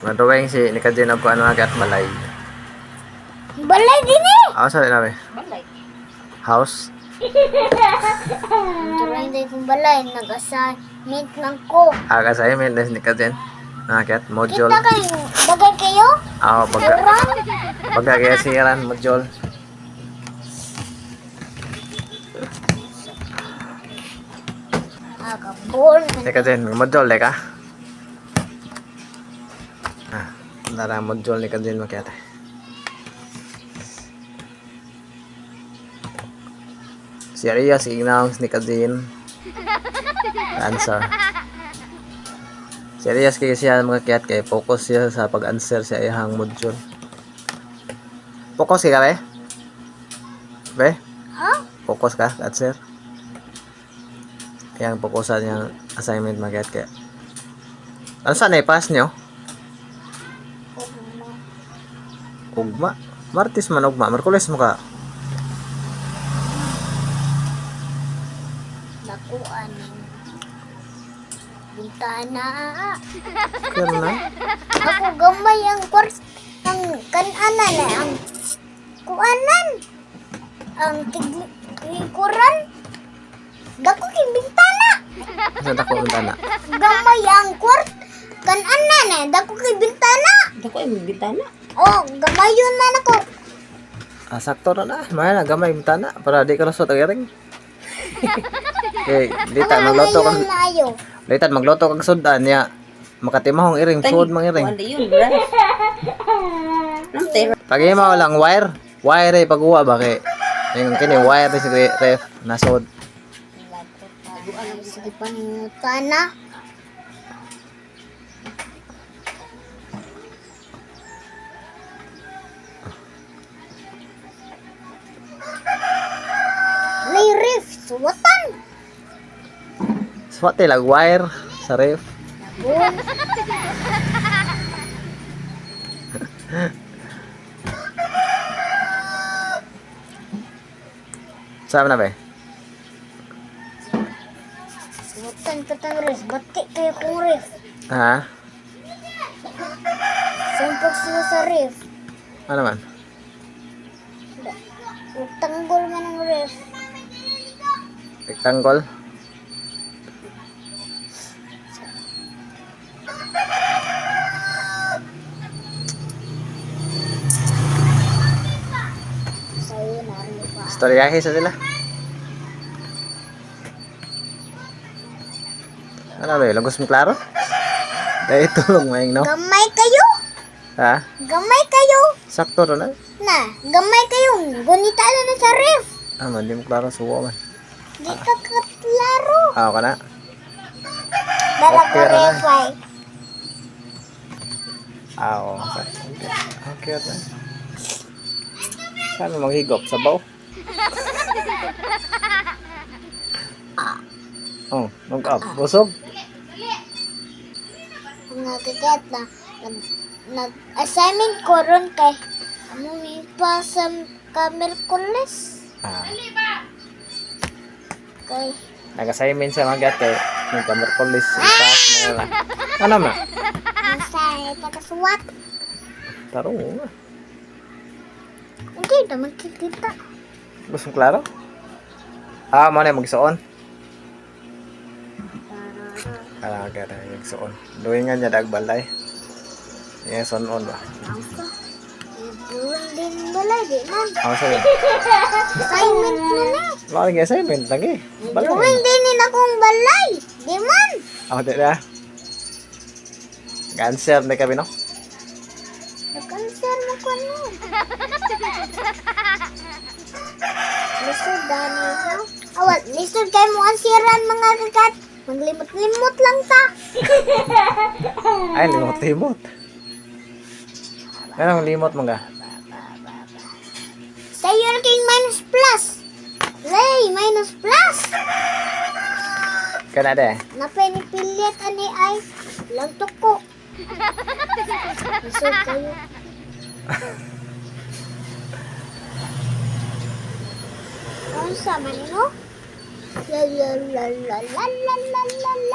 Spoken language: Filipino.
Madrawing si ni Kajin og ano agat balay. Balay din eh. Sa nabe? Balay. House. Tuloy din kong balay. Nag-assignment lang ko. Assignment des ni Kajin. Agat module. Kita kayo. Bagay kayo? Baga. Ran? Baga kaya siran module. Agabon. Ni Kajin module ka. Dara module ni Kajin makiate. Serious ignaw ni Kajin. Answer. Serious kay siya mga kiyat kay focus siya sa pag-answer sa iyang module. Focus ka be? Be? Ha? Focus ka, answer. Yang fokusan yung assignment mga kiyat kaya. Ano saan i-pass nyo? Ugma. Martis man ugma. Merkules mo ka. Nakuan. Bintana. Kaya na. Ako gamay ang ang kananan na ang kuanan. Ang tigikuran. Dako kay bintana. Saan ako ang tana? Gamay ang kananan na. Dako kay bintana. Dako ay bintana. Oh, gamay yun man ako. Sakto na. Maya na gamay yung tana. Para di ka lusot ang iring. Okay, litan magloto kag Layo. litan magloto kag sudan niya. Makatimahong iring sud mang iring. Ano yun, bro? Namte. Pagima lang wire. Wire ay pagkuha ba kay yung kini wire ni si ref nasod. Sige pa ni Tana. May riff. Suwatan. Swate lag wire sa ref. Boom. Saan na ba? Suwatan katang riff. Batik kayo kong riff. Ha? Sumpag sila sa riff. Ano man? Tanggol man ang riff. Rectangle. Sa'yo na rin pa. Storyahe sa sila. Ano ba? Lagos mo klaro? Dahil tulong maing no? Gamay kayo. Ha? Gamay kayo. Sakto ro na. Na, gamay kayo. Gunita na sa riff. Man, di mo klaro suwo man. Di ka katlaro. Ka na. Dala ko Okay, riff ay. Oo. Okay na. Saan mo maghigop? Sabaw? Mag-up. Busog? Nagkagat na. Nag-assignment ko ron kay ano may pa sa Merkules. Kay Nag-assignment sa mga gate. Nagka-Merkulis. Ipas mo na lang. Ano na? nasa takaswat. Taro nga. Hindi naman kikita. Gusto mo klaro? Mo na magsuon. Gada magsuon. Duwi nga niya dagbalay. Yes, on ba? Angka. Ibulan din balay di man. Sabi. Assignment na na. Lagi assignment lagi. Balay. Ibulan din akong balay. Di man. Di na. Cancer na kami no? Nag-cancer mo ko no. Lisod dani no. Awal, lisod kay mo ang siran mga kagat. Maglimot-limot lang ta. Ay, limot-limot. Ganang limot mo nga. Sa'yo king minus plus. Lay, minus plus. Kana de. Napinipilit ani ay lantok ko. Lisod kayo. Ano sa man no? La la la la la la la la